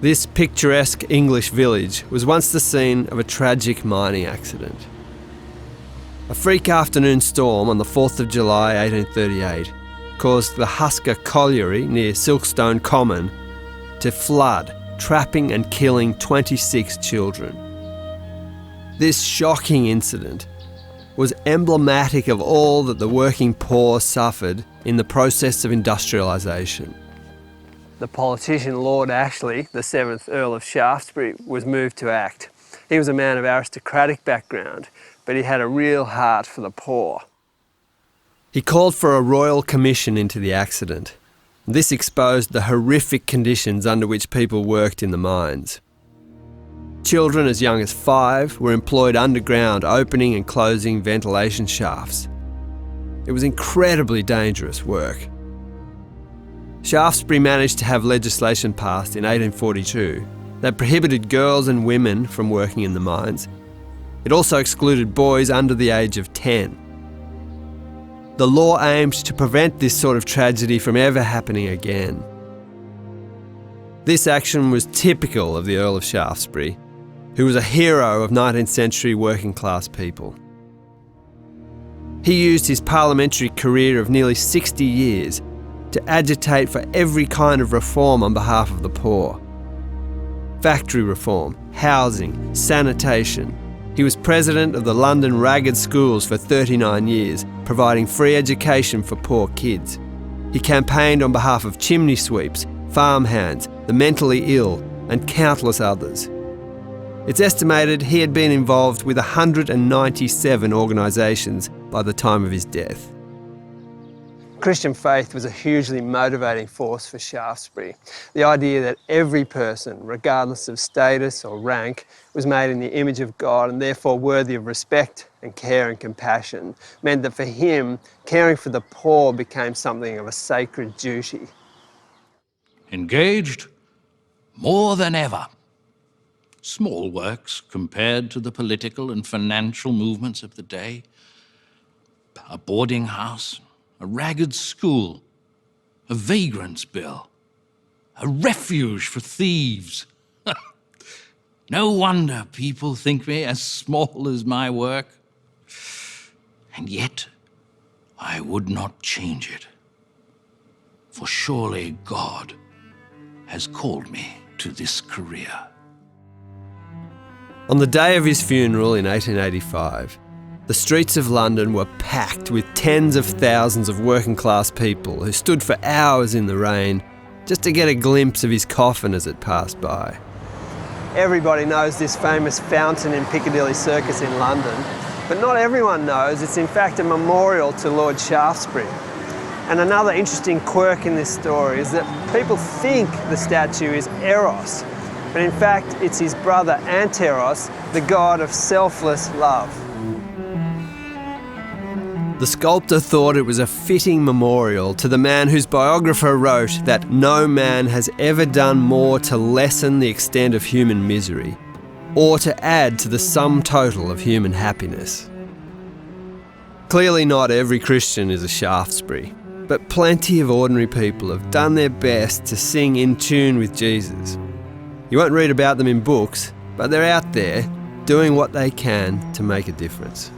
This picturesque English village was once the scene of a tragic mining accident. A freak afternoon storm on the 4th of July 1838 caused the Husker Colliery near Silkstone Common to flood, trapping and killing 26 children. This shocking incident was emblematic of all that the working poor suffered in the process of industrialisation. The politician Lord Ashley, the 7th Earl of Shaftesbury, was moved to act. He was a man of aristocratic background, but he had a real heart for the poor. He called for a royal commission into the accident. This exposed the horrific conditions under which people worked in the mines. Children as young as 5 were employed underground, opening and closing ventilation shafts. It was incredibly dangerous work. Shaftesbury managed to have legislation passed in 1842 that prohibited girls and women from working in the mines. It also excluded boys under the age of 10. The law aimed to prevent this sort of tragedy from ever happening again. This action was typical of the Earl of Shaftesbury, who was a hero of 19th century working class people. He used his parliamentary career of nearly 60 years to agitate for every kind of reform on behalf of the poor. Factory reform, housing, sanitation. He was president of the London Ragged Schools for 39 years, providing free education for poor kids. He campaigned on behalf of chimney sweeps, farmhands, the mentally ill, and countless others. It's estimated he had been involved with 197 organisations by the time of his death. Christian faith was a hugely motivating force for Shaftesbury. The idea that every person, regardless of status or rank, was made in the image of God and therefore worthy of respect and care and compassion meant that for him, caring for the poor became something of a sacred duty. Engaged more than ever. Small works compared to the political and financial movements of the day. A boarding house, a ragged school, a vagrant's bill, a refuge for thieves. No wonder people think me as small as my work. And yet, I would not change it. For surely God has called me to this career. On the day of his funeral in 1885, the streets of London were packed with tens of thousands of working class people who stood for hours in the rain just to get a glimpse of his coffin as it passed by. Everybody knows this famous fountain in Piccadilly Circus in London, but not everyone knows it's in fact a memorial to Lord Shaftesbury. And another interesting quirk in this story is that people think the statue is Eros, but in fact it's his brother Anteros, the god of selfless love. The sculptor thought it was a fitting memorial to the man whose biographer wrote that no man has ever done more to lessen the extent of human misery or to add to the sum total of human happiness. Clearly not every Christian is a Shaftesbury, but plenty of ordinary people have done their best to sing in tune with Jesus. You won't read about them in books, but they're out there doing what they can to make a difference.